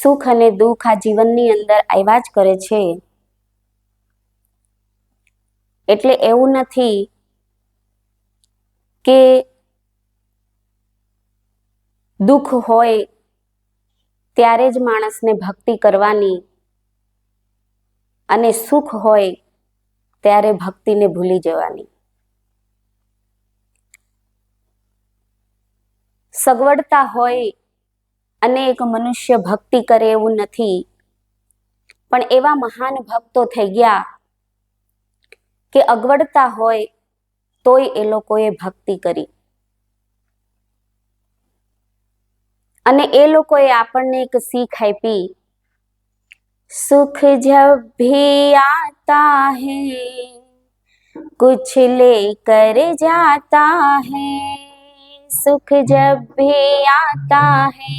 સુખ અને દુઃખ આ જીવનની અંદર આવ્યા જ કરે છે. એટલે એવું નથી કે દુઃખ હોય ત્યારે જ માણસને ભક્તિ કરવાની અને સુખ હોય ત્યારે ભક્તિને ભૂલી જવાની. સગવડતા હોય અને એક મનુષ્ય ભક્તિ કરે એવું નથી, પણ એવા મહાન ભક્તો થઈ ગયા કે અગવડતા હોય તોય એ લોકોએ ભક્તિ કરી. અને એ લોકોએ આપણને એક શીખ આપી, સુખ જબ भी आता है कुछ लेकर जाता है, सुख जब भी आता है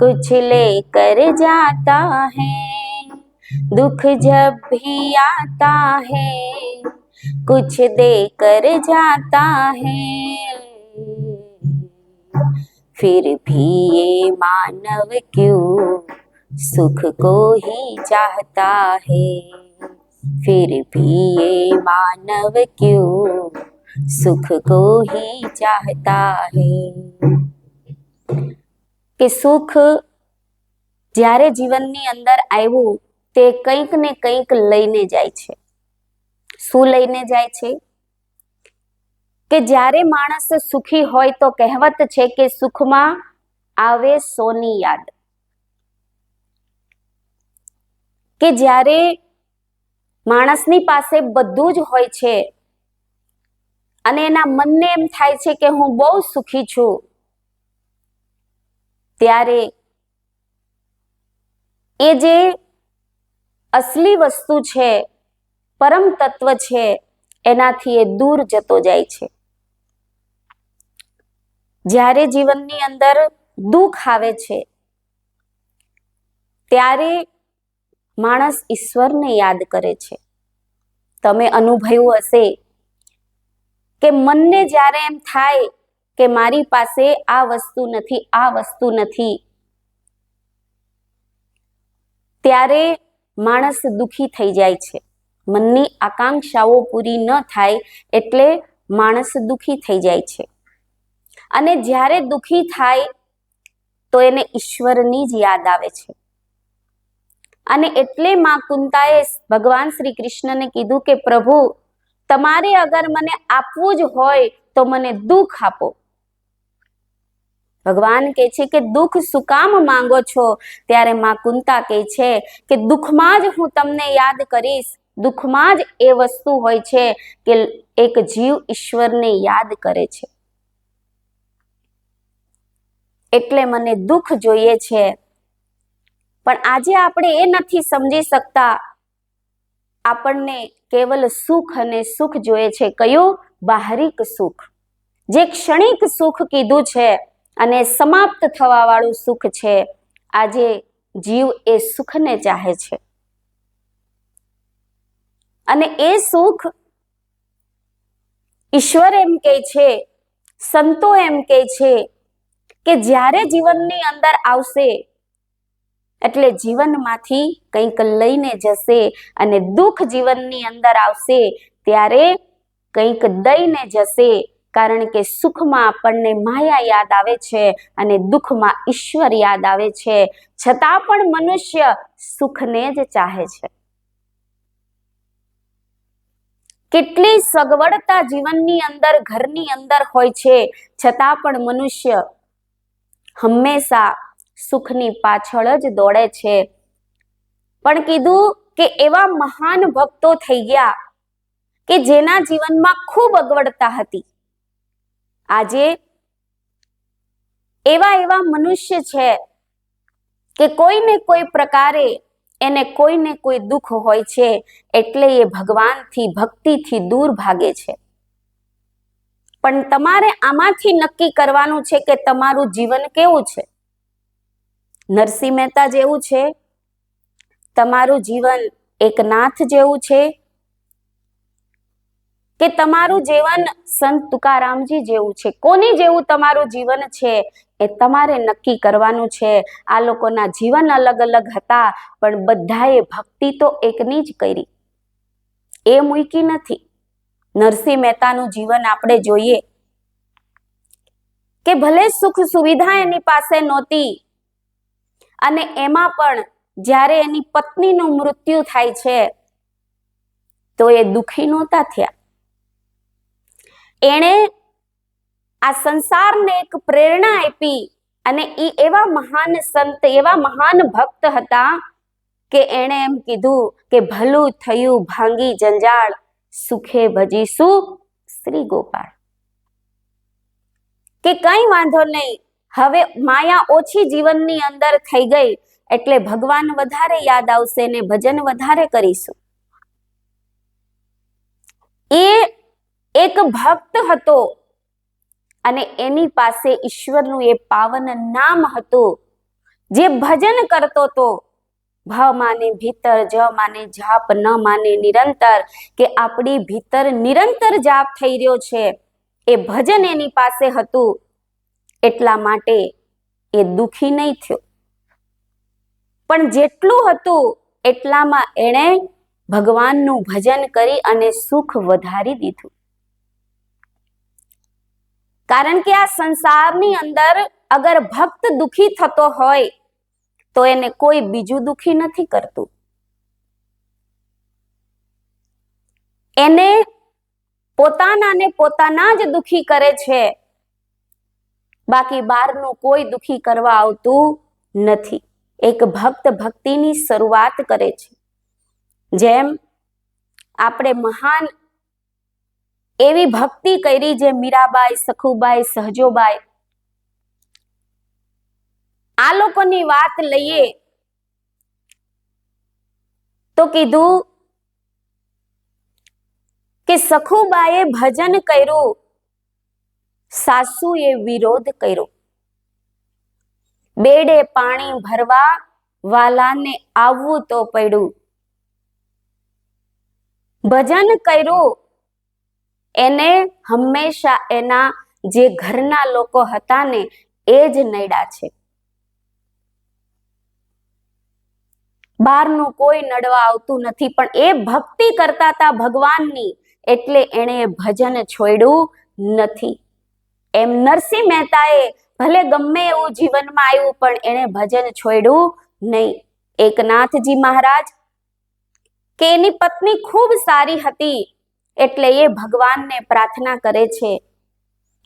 कुछ लेकर जाता है, दुख जब भी आता है कुछ देकर जाता है, फिर भी ये मानव क्यों सुख को ही चाहता है, फिर भी ये मानव क्यों सुख को ही चाहता है. કે સુખ જ્યારે જીવનની અંદર આવ્યું તે કંઈક ને કંઈક લઈને જાય છે. શું લઈને જાય છે? કે જ્યારે માણસ સુખી હોય તો કહેવત છે કે સુખમાં આવે સોની યાદ. કે જ્યારે માણસની પાસે બધું જ હોય છે અને એના મનને એમ થાય છે કે હું બહુ સુખી છું, ત્યારે એ જે અસલી વસ્તુ છે, પરમ તત્વ છે, એનાથી એ દૂર જતો જાય છે. જ્યારે જીવનની અંદર દુઃખ આવે છે ત્યારે માણસ ઈશ્વરને યાદ કરે છે. તમે અનુભવ્યું હશે કે મનને જ્યારે એમ થાય કે મારી પાસે આ વસ્તુ નથી, આ વસ્તુ નથી, ત્યારે માણસ દુઃખી થઈ જાય છે. મનની આકાંક્ષાઓ પૂરી ન થાય એટલે માણસ દુઃખી થઈ જાય છે. અને જ્યારે દુઃખી થાય તો એને ઈશ્વરની જ યાદ આવે છે. અને એટલે માં કુંતાએ ભગવાન શ્રી કૃષ્ણને કીધું કે પ્રભુ, તમારે અગર મને આપવું જ હોય તો મને દુઃખ આપો. ભગવાન કહે છે કે દુઃખ શું કામ માંગો છો? ત્યારે માં કુંતા કહે છે કે દુઃખમાં જ હું તમને યાદ કરીશ. દુઃખમાં જ એ વસ્તુ હોય છે કે એક જીવ ઈશ્વરને યાદ કરે છે. એટલે મને દુઃખ જોઈએ છે. પણ આજે આપણે એ નથી સમજી શકતા. આપણને કેવલ સુખ અને સુખ જોઈએ છે. કયું? બાહરિક સુખ. જે ક્ષણિક સુખ કીધું છે અને સમાપ્ત થવા વાળું સુખ છે. આજે જીવ એ સુખને ચાહે છે. અને એ સુખ ઈશ્વર એમ કહે છે, સંતો એમ કહે છે કે જ્યારે જીવનની અંદર આવશે એટલે જીવનમાંથી કંઈક લઈને જશે, અને દુઃખ જીવનની અંદર આવશે ત્યારે કંઈક દઈને જશે. કારણ કે સુખમાં આપણને માયા યાદ આવે છે અને દુઃખમાં ઈશ્વર યાદ આવે છે. છતાં પણ મનુષ્ય સુખને જ ચાહે છે. કેટલી સગવડતા જીવનની અંદર, ઘરની અંદર હોય છે, છતાં પણ મનુષ્ય હંમેશા સુખની પાછળ જ દોડે છે. પણ કીધું કે એવા મહાન ભક્તો થઈ ગયા કે જેના જીવનમાં ખૂબ અગવડતા હતી. આજે એવા મનુષ્ય છે કે કોઈને કોઈ પ્રકારે એને કોઈને કોઈ દુઃખ હોય છે, એટલે એ ભગવાનથી, ભક્તિથી દૂર ભાગે છે. પણ તમારે આમાંથી નક્કી કરવાનું છે કે તમારું જીવન કેવું છે. નરસિંહ મહેતા જેવું છે? તમારું જીવન એક નાથ જેવું છે કે તમારું જીવન સંત તુકારામજી જેવું છે. કોની જેવું તમારું જીવન છે એ તમારે નક્કી કરવાનું છે. આ લોકોના જીવન અલગ અલગ હતા, પણ બધાએ ભક્તિ તો એકની જ કરી, એ મૂકી નથી. નરસિંહ મહેતાનું જીવન આપણે જોઈએ કે ભલે સુખ સુવિધા એની પાસે નહોતી, અને એમાં પણ જ્યારે એની પત્નીનું મૃત્યુ થાય છે તો એ દુખી નહોતા થયા. એણે આ સંસારને એક પ્રેરણા આપી, અને એ એવા મહાન સંત, એવા મહાન ભક્ત હતા કે એણે એમ કીધું કે ભલું થયું ભાંગી જંજાળ, સુખે ભજીશું શ્રી ગોપાળ. કે કઈ વાંધો નહીં, હવે માયા ઓછી જીવનની અંદર થઈ ગઈ એટલે ભગવાન વધારે યાદ આવશે ને ભજન વધારે કરીશું. એ એક ભક્ત હતો અને એની પાસે ઈશ્વરનું એ પાવન નામ હતું, જે ભજન કરતો હતો. ભ માને ભીતર, જ માને જાપ, ન માને નિરંતર, કે આપણી ભીતર નિરંતર જાપ થઈ રહ્યો છે. એ ભજન એની પાસે હતું, એટલા માટે એ દુખી નહીં થયો. પણ જેટલું હતું એટલામાં એણે ભગવાનનું ભજન કરી અને સુખ વધારી દીધું. કારણ કે આ સંસારની અંદર અગર ભક્ત દુખી થતો હોય તો એને કોઈ બીજું દુખી નથી કરતું. એને પોતાનાને પોતાના જ દુખી કરે છે, બાકી બહારનું કોઈ દુખી કરવા આવતું નથી. એક ભક્ત ભક્તિની શરૂઆત કરે છે. જેમ આપણે મહાન એવી ભક્તિ કરી, જે મીરાબાઈ, સખુબાઈ, સહજોબાઈ, આ લોકોની વાત લઈએ તો કીધું કે સખુબાઈએ ભજન કર્યું, સાસુએ વિરોધ કર્યો. બેડે પાણી ભરવા વાલાને આવવું તો પડ્યું. ભજન કર્યું એને હંમેશા એના જે ઘરના લોકો હતા ને એ જ નડ્યા છે. બહારનું કોઈ નડવા આવતું નથી, પણ એ ભક્તિ કરતા હતા ભગવાનની, એટલે એણે ભજન છોડ્યું નથી. એમ નરસિંહ મહેતાએ ભલે ગમે એવું જીવનમાં આવ્યું પણ એણે ભજન છોડ્યું નહીં. એકનાથજી મહારાજ કે એની પત્ની ખૂબ સારી હતી, એટલે એ ભગવાનને પ્રાર્થના કરે છે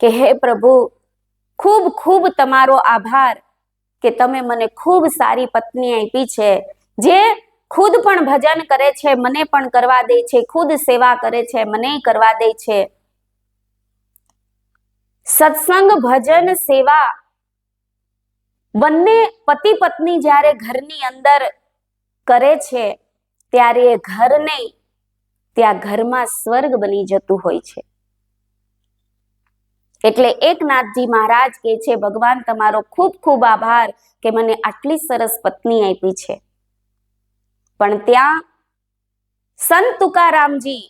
કે હે પ્રભુ, ખૂબ ખૂબ તમારો આભાર કે તમે મને ખૂબ સારી પત્ની આપી છે, જે ખુદ પણ ભજન કરે છે, મને પણ કરવા દે છે, ખુદ સેવા કરે છે, મને કરવા દે છે. સત્સંગ, ભજન, સેવા બંને પતિ પત્ની જ્યારે ઘરની અંદર કરે છે ત્યારે એ ઘર નહીં, ત્યાં ઘરમાં સ્વર્ગ બની જતું હોય છે. એટલે એકનાથજી મહારાજ કહે છે, ભગવાન તમારો ખૂબ ખૂબ આભાર કે મને આટલી સરસ પત્ની આપી છે. પણ ત્યાં સંત તુકારામજી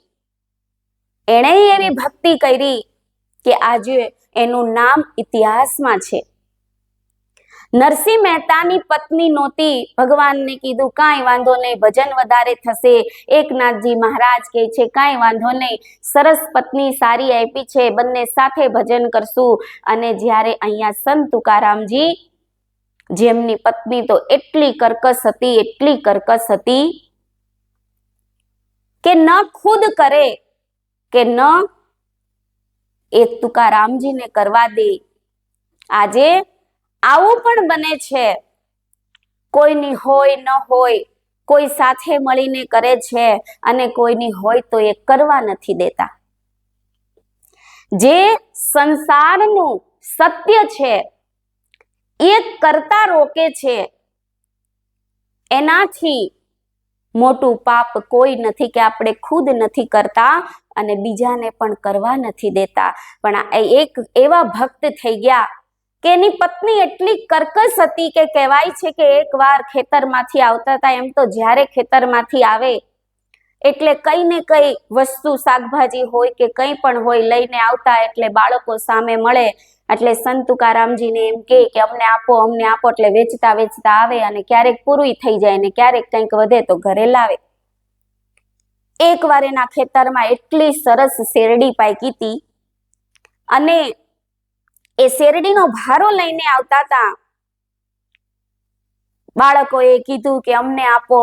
એણે એવી ભક્તિ કરી કે આજે એનું નામ ઇતિહાસમાં છે. નરસિંહ મહેતાની પત્ની નહોતી, ભગવાનને કીધું કાંઈ વાંધો નહીં, ભજન વધારે થશે. એકનાથજી મહારાજ કહે છે કાંઈ વાંધો નહીં, સરસ પત્ની સારી આપી છે, બંને સાથે ભજન કરશું. અને જ્યારે અહીંયા સંત તુકારામજી, જેમની પત્ની તો એટલી કર્કશ હતી, એટલી કર્કશ હતી કે ન ખુદ કરે કે ન એ તુકારામજીને કરવા દે. આજે આવું પણ બને છે, કોઈની હોય ન હોય, કોઈ સાથે મળીને કરે છે અને કોઈની હોય તો એ કરવા નથી દેતા. જે સંસારનું સત્ય છે એ કરતા રોકે છે, એનાથી મોટું પાપ કોઈ નથી કે આપણે ખુદ નથી કરતા અને બીજાને પણ કરવા નથી દેતા. પણ એક એવા ભક્ત થઈ ગયા કે એની પત્ની એટલી કર્કશ હતી કે કહેવાય છે કે એકવાર ખેતરમાંથી આવતા હતા, એમ તો જ્યારે ખેતરમાંથી આવે એટલે કઈ ને કઈ વસ્તુ શાકભાજી હોય કે કંઈ પણ હોય લઈને આવતા, એટલે બાળકો સામે મળે એટલે સંત તુકારામજીને એમ કે અમને આપો અમને આપો, એટલે વેચતા વેચતા આવે અને ક્યારેક પૂરું થઈ જાય ને ક્યારેક કંઈક વધે તો ઘરે લાવે. એકવાર એના ખેતરમાં એટલી સરસ શેરડી પાકી હતી અને એ શેરડીનો ભારો લઈને આવતા હતા. બાળકોએ કીધું કે અમને આપો,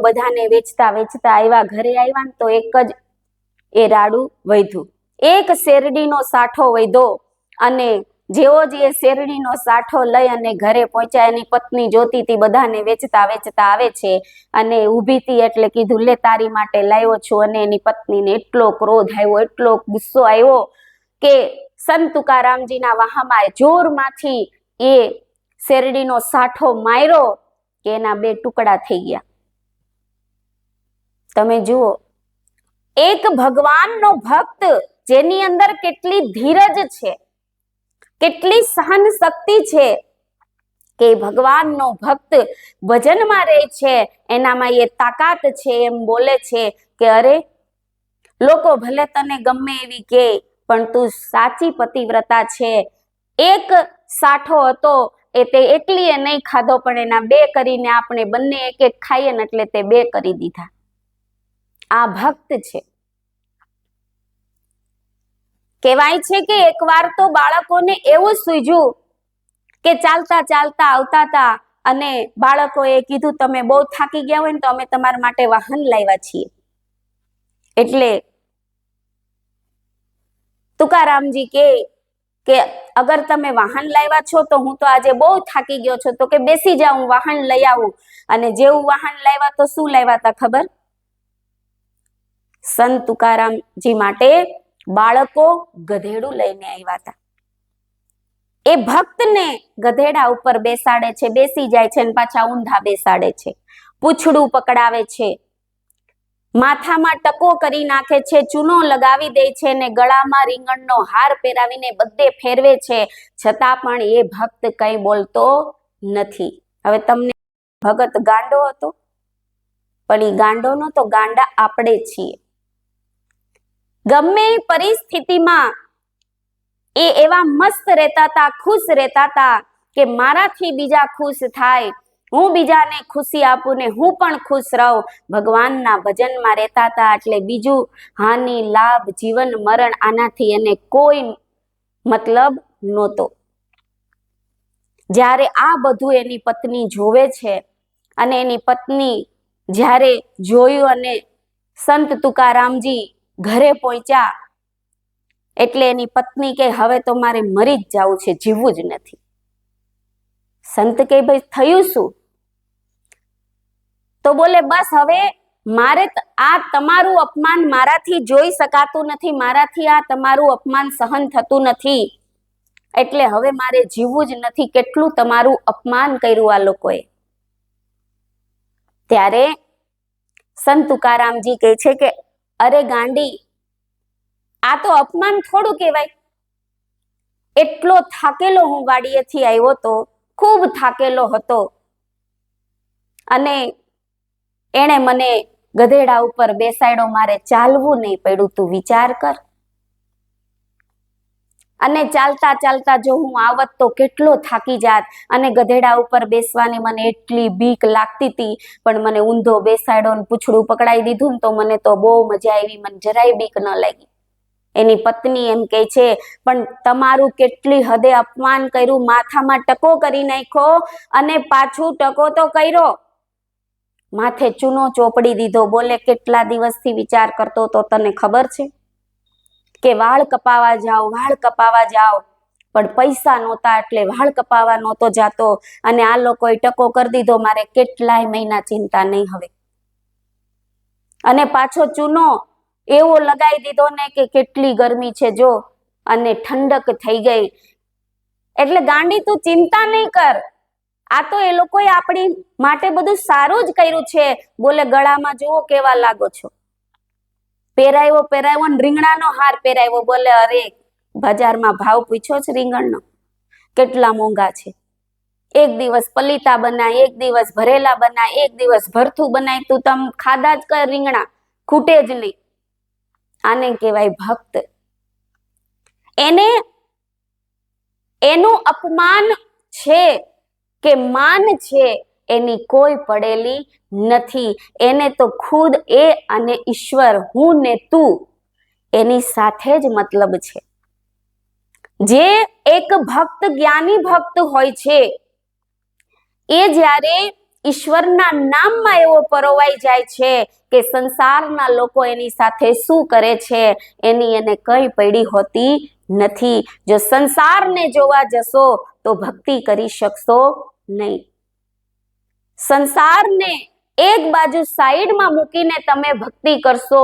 બધાને વેચતા વેચતા આવ્યા. ઘરે આવ્યા ને તો એક જ એ રાડું વધ્યું, એક શેરડીનો સાઠો વધ્યો. અને જેવો જ એ શેરડીનો સાઠો લઈ અને ઘરે પહોંચ્યા, એની પત્ની જોતી હતી બધાને વેચતા વેચતા આવે છે અને ઊભી હતી એટલે કીધું લે તારી માટે લાવ્યો છું. અને એની પત્નીને એટલો ક્રોધ આવ્યો, એટલો ગુસ્સો આવ્યો કે સંત તુકારામજીના વાહામાં જોરમાંથી એ શેરડીનો સાઠો માર્યો કે એના બે ટુકડા થઈ ગયા. તમે જુઓ, એક ભગવાનનો ભક્ત જેની અંદર કેટલી ધીરજ છે, કેટલી સહન શક્તિ છે, કે ભગવાનનો ભક્ત ભજનમાં રહે છે, એનામાં એ તાકાત છે. એમ બોલે છે કે અરે લોકો ભલે તને ગમે એવી કે પણ તું સાચી પતિવ્રતા છે. એક સાઠો હતો એ તે એકલીએ નહીં ખાધો પણ એના બે કરીને આપણે બંને એક એક ખાઈએ ને એટલે તે બે કરી દીધા. આ ભક્ત છે. કહેવાય છે કે એકવાર તો બાળકોને એવું સૂઝ્યું કે ચાલતા ચાલતા આવતા હતા અને બાળકોએ કીધું તમે બહુ થાકી ગયા હોય ને તો અમે તમારા માટે વાહન લાવ્યા છીએ. એટલે તુકારામજી કે અગર તમે વાહન લાવ્યા છો તો હું તો આજે બહુ થાકી ગયો છું, તો કે બેસી જાઉં હું વાહન લઈ આવું. અને જેવું વાહન લાવ્યા તો શું લાવ્યા હતા ખબર? સંત તુકારામજી માટે બાળકો ગધેડું લઈને આવ્યા હતા. એ ભક્તને ગધેડા ઉપર બેસાડે છે, બેસી જાય છે અને પાછા ઊંધા બેસાડે છે, પૂંછડું પકડાવે છે, માથામાં ટકો કરી નાખે છે, ચૂનો લગાવી દે છે ને ગળામાં રીંગણનો હાર પહેરાવીને બધે ફેરવે છે, છતાં પણ એ ભક્ત કંઈ બોલતો નથી. હવે તમને ભગત ગાંડો હતો, પણ એ ગાંડો નતો, ગાંડા આપણે છીએ. ગમે પરિસ્થિતિમાં એ એવા મસ્ત રહેતા હતા, ખુશ રહેતા હતા કે મારાથી બીજા ખુશ થાય, હું બીજાને ખુશી આપું ને હું પણ ખુશ રહું. ભગવાનના ભજનમાં રહેતા હતા એટલે બીજું હાનિ લાભ જીવન મરણ આનાથી એને કોઈ મતલબ નહોતો. જ્યારે આ બધું એની પત્ની જોવે છે અને એની પત્ની જ્યારે જોયું અને સંત તુકારામજી ઘરે પહોંચ્યા એટલે એની પત્ની કે હવે તો મારે મરી જ જવું છે, જીવવું જ નથી. સંત કે ભાઈ થયું શું? તો બોલે બસ હવે મારે આ તમારું અપમાન મારાથી જોઈ શકાતું નથી, મારાથી આ તમારું અપમાન સહન થતું નથી, એટલે હવે મારે જીવવું જ નથી. કેટલું તમારું અપમાન કર્યું આ લોકોએ. ત્યારે સંત તુકારામજી કહે છે કે અરે ગાંડી, આ તો અપમાન થોડું કહેવાય. એટલો થાકેલો હું વાડીએથી આવ્યો તો, ખૂબ થાકેલો હતો અને એણે મને ગધેડા ઉપર બેસાડ્યો, મારે ચાલવું નહીં પડ્યું. તું વિચાર કર. અને ચાલતા ચાલતા જો હું આવત તો કેટલો થાકી જાત. અને ગધેડા ઉપર બેસવાની મને એટલી બીક લાગતી હતી, પણ મને ઊંધો બેસાડ્યો ને પૂંછડું પકડાઈ દીધું ને તો મને તો બહુ મજા આવી, મને જરાય બીક ન લાગી. એની પત્ની એમ કહે છે પણ તમારું કેટલી હદે અપમાન કર્યું, માથામાં ટકો કરી નાખ્યો અને પાછું ટકો તો કર્યો, માથે ચૂનો ચોપડી દીધો. બોલે કેટલા દિવસથી વિચાર કરતો તો તને ખબર છે કે વાળ કપાવા જાઓ, વાળ કપાવા જાઓ, પણ પૈસા નહોતા એટલે વાળ કપાવા નહોતો જાતો અને આ લોકોએ ટકો કરી દીધો. મારે કેટલાય મહિના ચિંતા નહીં હવે. અને પાછો ચૂનો એવો લગાવી દીધો ને કે કેટલી ગરમી છે જો, અને ઠંડક થઈ ગઈ. એટલે ગાંડી તું ચિંતા નહીં કર, આ તો એ લોકોએ આપણી માટે બધું સારું જ કર્યું છે. બોલે ગળામાં જુઓ કેવા લાગો છો, પહેરાવ્યો ને રીંગણાનો હાર પહેરાવ્યો. બોલે અરે બજારમાં ભાવ પૂછ્યો છે રીંગણનો, કેટલા મોંઘા છે. એક દિવસ પલીતા બનાય, એક દિવસ ભરેલા બનાય, એક દિવસ ભરથું બનાય, તું તમ ખાધા જ કર રીંગણા. ખૂટે જ નહીં. આને કહેવાય ભક્ત. એનું અપમાન છે કે માન છે એની કોઈ પડેલી નથી. એને તો ખુદ એ અને ઈશ્વર, હું ને તું, એની સાથે જ મતલબ છે. જે એક ભક્ત, જ્ઞાની ભક્ત હોય છે, એ જ્યારે ઈશ્વરના નામમાં એવો પરોવાઈ જાય છે કે સંસારના લોકો એની સાથે શું કરે છે એની એને કઈ પડી હોતી નથી. જો સંસારને જોવા જશો તો ભક્તિ કરી શકશો નહીં. સંસારને એક બાજુ સાઈડમાં મૂકીને તમે ભક્તિ કરશો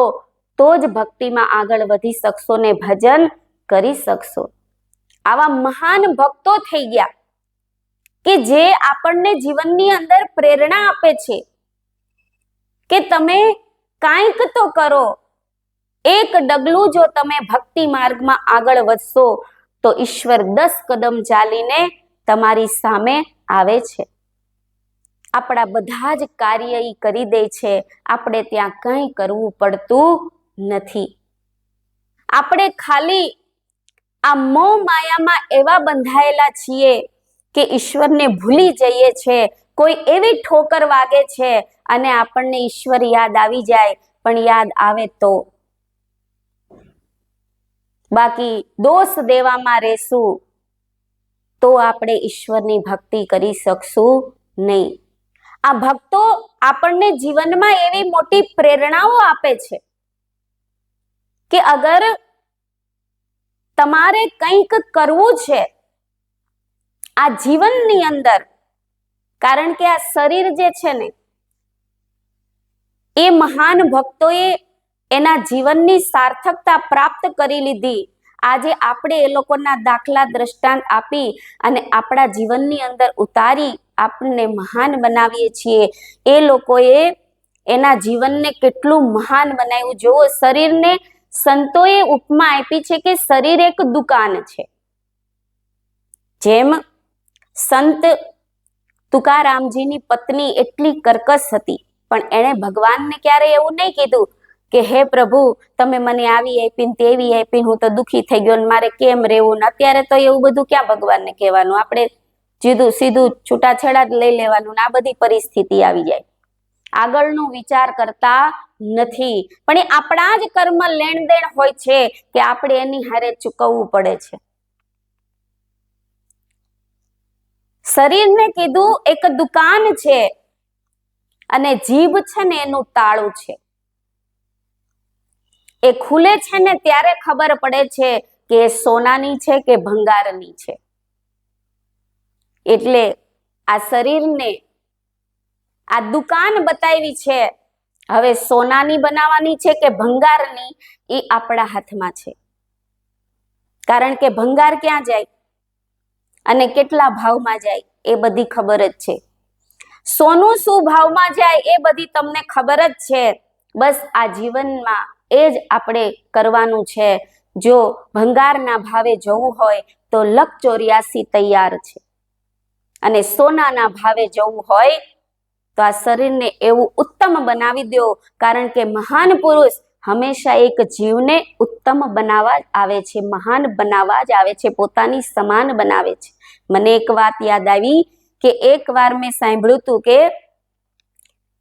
તો જ ભક્તિમાં આગળ વધી શકશો ને ભજન કરી શકશો. આવા મહાન ભક્તો થઈ ગયા કે જે આપણને જીવનની અંદર પ્રેરણા આપે છે કે તમે કાંઈક તો કરો. એક ડગલું જો તમે ભક્તિ માર્ગમાં આગળ વધશો તો ઈશ્વર 10 કદમ ચાલીને તમારી સામે આવે છે. આપણા બધા જ કાર્ય ઈ કરી દે છે. આપણે ત્યાં કંઈ કરવું પડતું નથી. આપણે ખાલી આ મોહ માયામાં એવા બંધાયેલા છીએ કે ઈશ્વરને ભૂલી જઈએ છે. કોઈ એવી ઠોકર વાગે છે અને આપણને ઈશ્વર યાદ આવી જાય, પણ યાદ આવે તો, બાકી દોષ દેવામાં રહેશું તો આપણે ઈશ્વરની ભક્તિ કરી શકશું નહીં. આ ભક્તો આપણને જીવનમાં એવી મોટી પ્રેરણાઓ આપે છે કે અગર તમારે કંઈક કરવું છે આ જીવનની અંદર, કારણ કે આ શરીર જે છે ને એ મહાન ભક્તોએ એના જીવનની સાર્થકતા પ્રાપ્ત કરી લીધી. આજે આપણે એ લોકોના દાખલા દ્રષ્ટાંત આપી અને આપણા જીવનની અંદર ઉતારી આપણને મહાન બનાવીએ છીએ. એ લોકોએ એના જીવનને કેટલું મહાન બનાવ્યું. જુઓ, શરીરને સંતોએ ઉપમા આપી છે કે શરીર એક દુકાન છે. જેમ સંત તુકારામજીની પત્ની એટલી કર્કશ હતી, પણ એણે ભગવાનને ક્યારે એવું નહીં કીધું કે હે પ્રભુ, તમે મને આવી આપીને તેવી આપીને હું તો દુખી થઈ ગયો, મારે કેમ રહેવું. અત્યારે તો એવું બધું ક્યાં ભગવાનને કહેવાનું, આપણે સીધું છૂટાછેડા જ લઈ લેવાનું. આ બધી પરિસ્થિતિ આવી જાય, આગળનો વિચાર કરતા નથી. પણ એ આપણા જ કર્મ લેણ દેણ હોય છે કે આપણે એની હારે ચૂકવવું પડે છે. શરીરને કીધું એક દુકાન છે અને જીભ છે ને એનું તાળું છે. એ ખુલે છે ને ત્યારે ખબર પડે છે કે એ સોનાની છે કે ભંગારની છે. એટલે આ શરીરને આ દુકાન બતાવી છે. હવે સોનાની બનાવવાની છે કે ભંગારની, એ આપણા હાથમાં છે. કારણ કે ભંગાર ક્યાં જાય અને કેટલા ભાવમાં જાય એ બધી ખબર જ છે. સોનું શું ભાવમાં જાય એ બધી તમને ખબર જ છે. બસ આ જીવનમાં એ જ આપણે કરવાનું છે. જો ભંગારના ભાવે જવું હોય તો 184 તૈયાર છે, અને સોનાના ભાવે જવું હોય તો આ શરીરને એવું ઉત્તમ બનાવી દો. કારણ કે મહાન પુરુષ હંમેશા એક જીવને ઉત્તમ બનાવવા જ આવે છે, મહાન બનાવવા જ આવે છે, પોતાની સમાન બનાવે છે. મને એક વાત યાદ આવી કે એક વાર મેં સાંભળ્યું હતું કે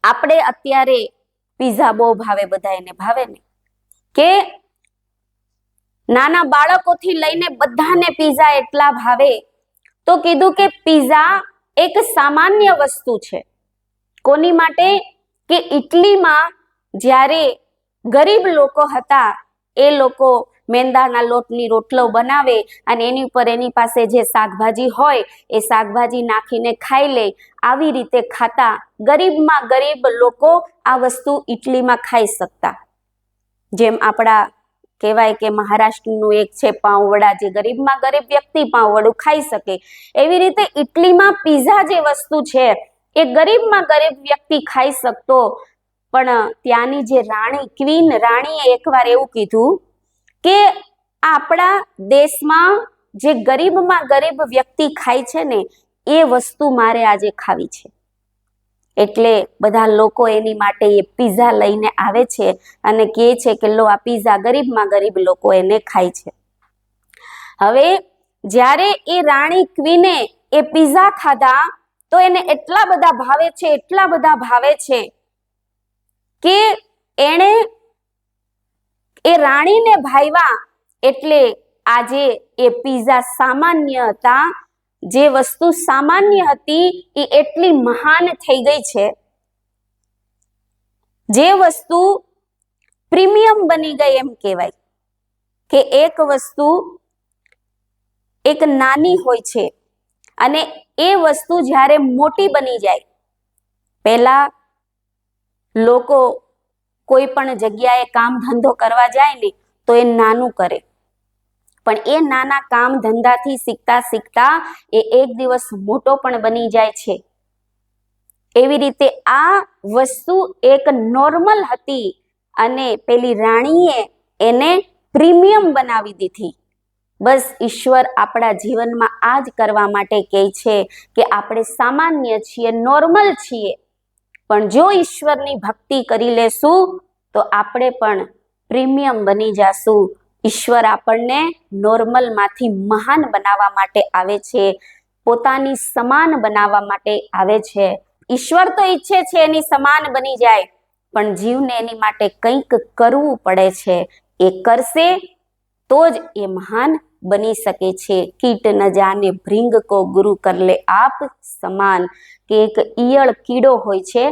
આપણે અત્યારે પીઝા બહુ ભાવે, બધા એને ભાવે ને, કે નાના બાળકોથી લઈને બધાને પીઝા એટલા ભાવે. તો કીધું કે પીઝા એક સામાન્ય વસ્તુ છે. કોની માટે? કે ઇટલીમાં જ્યારે ગરીબ લોકો હતા એ લોકો મેંદાના લોટની રોટલો બનાવે અને એની ઉપર એની પાસે જે શાકભાજી હોય એ શાકભાજી નાખીને ખાઈ લે. આવી રીતે ખાતા ગરીબમાં ગરીબ લોકો આ વસ્તુ ઇટલીમાં ખાઈ શકતા. જેમ આપણા કહેવાય કે મહારાષ્ટ્રનું એક છે પાઉંવડા, જે ગરીબમાં ગરીબ વ્યક્તિ પાઉંવડું ખાઈ શકે. એવી રીતે ઇટલીમાં પીઝા જે વસ્તુ છે એ ગરીબમાં ગરીબ વ્યક્તિ ખાઈ શકતો. પણ ત્યાંની જે રાણી, ક્વીન રાણીએ એકવાર એવું કીધું કે આપણા દેશમાં જે ગરીબમાં ગરીબ વ્યક્તિ ખાય છે ને એ વસ્તુ મારે આજે ખાવી છે. એટલે બધા લોકો એની માટે એ પીઝા લઈને આવે છે અને કહે છે કે લો, આ પીઝા ગરીબમાં ગરીબ લોકો એને ખાય છે. હવે જ્યારે એ રાણી ક્વીને એ પીઝા ખાધા તો એને એટલા બધા ભાવે છે, એટલા બધા ભાવે છે કે એણે એ રાણીને ભાવ્યા એટલે આજે એ પીઝા સામાન્ય હતા. જે વસ્તુ સામાન્ય હતી એ એટલી મહાન થઈ ગઈ છે. જે વસ્તુ પ્રીમિયમ બની ગઈ એમ કહેવાય કે એક વસ્તુ એક નાની હોય છે અને એ વસ્તુ જ્યારે મોટી બની જાય, પહેલા લોકો કોઈ પણ જગ્યાએ કામ ધંધો કરવા જાય ને તો એ નાનું કરે, પણ એ નાના કામ ધંધાથી શીખતા શીખતા એ એક દિવસ મોટો પણ બની જાય છે. એવી રીતે આ વસ્તુ એક નોર્મલ હતી અને પેલી રાણીએ એને પ્રીમિયમ બનાવી દીધી. બસ ઈશ્વર આપણા જીવનમાં આ જ કરવા માટે કહે છે કે આપણે સામાન્ય છીએ, નોર્મલ છીએ, પણ જો ઈશ્વરની ભક્તિ કરી લેશું તો આપણે પણ પ્રીમિયમ બની જાશું. ઈશ્વર આપણને નોર્મલમાંથી મહાન બનાવવા માટે આવે છે, પોતાની સમાન બનાવવા માટે આવે છે. ઈશ્વર તો ઈચ્છે છે એની સમાન બની જાય, પણ જીવને એની માટે કંઈક કરવું પડે છે. એ કરશે તો જ એ મહાન બની શકે છે. કીટ ન જાને ભૃંગ કો ગુરુ કર લે આપ સમાન, કે એક ઈયળ કીડો હોય છે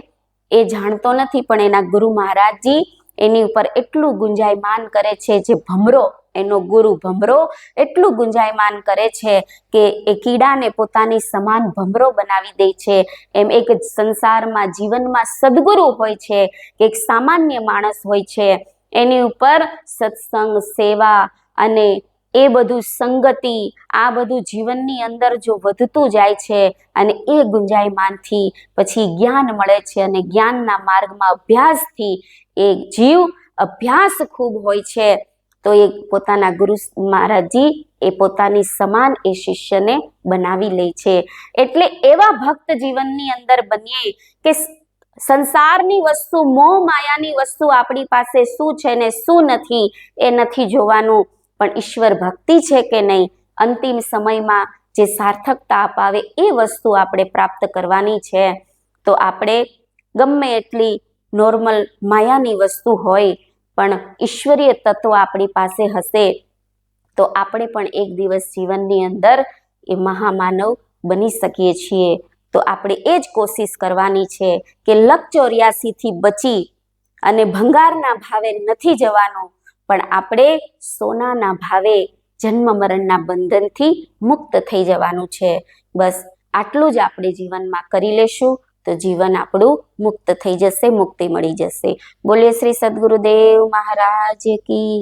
એ જાણતો નથી, પણ એના ગુરુ મહારાજજી એની ઉપર એટલું ગુંજાયમાન કરે છે. જે ભમરો, એનો ગુરુ ભમરો એટલું ગુંજાયમાન કરે છે કે એ કીડાને પોતાની સમાન ભમરો બનાવી દે છે. એમ એક સંસારમાં જીવનમાં સદગુરુ હોય છે, એક સામાન્ય માણસ હોય છે, એની ઉપર સત્સંગ, સેવા અને એ બધું સંગતિ, આ બધું જીવનની અંદર જો વધતું જાય છે અને એ ગુંજાયમાનથી પછી જ્ઞાન મળે છે અને જ્ઞાનના માર્ગમાં અભ્યાસથી એ જીવ અભ્યાસ ખૂબ હોય છે તો એ પોતાના ગુરુ મહારાજજી એ પોતાની સમાન એ શિષ્યને બનાવી લે છે. એટલે એવા ભક્ત જીવનની અંદર બનીએ કે સંસારની વસ્તુ, મોહ માયાની વસ્તુ આપણી પાસે શું છે ને શું નથી એ નથી જોવાનું, પણ ઈશ્વર ભક્તિ છે કે નહીં, અંતિમ સમયમાં જે સાર્થકતા અપાવે એ વસ્તુ આપણે પ્રાપ્ત કરવાની છે. તો આપણે ગમે એટલી નોર્મલ માયાની વસ્તુ હોય પણ ઈશ્વરીય તત્વ આપણી પાસે હશે તો આપણે પણ એક દિવસ જીવનની અંદર એ મહામાનવ બની શકીએ છીએ. તો આપણે એ જ કોશિશ કરવાની છે કે લખ 84થી બચી અને ભંગારના ભાવે નથી જવાનું, પણ આપણે સોનાના ભાવે જન્મ મરણના બંધનથી મુક્ત થઈ જવાનું છે. બસ આટલું જ આપણે જીવનમાં કરી લેશું તો જીવન આપણું મુક્ત થઈ જશે, મુક્તિ મળી જશે. બોલીએ શ્રી સદગુરુદેવ મહારાજ કી.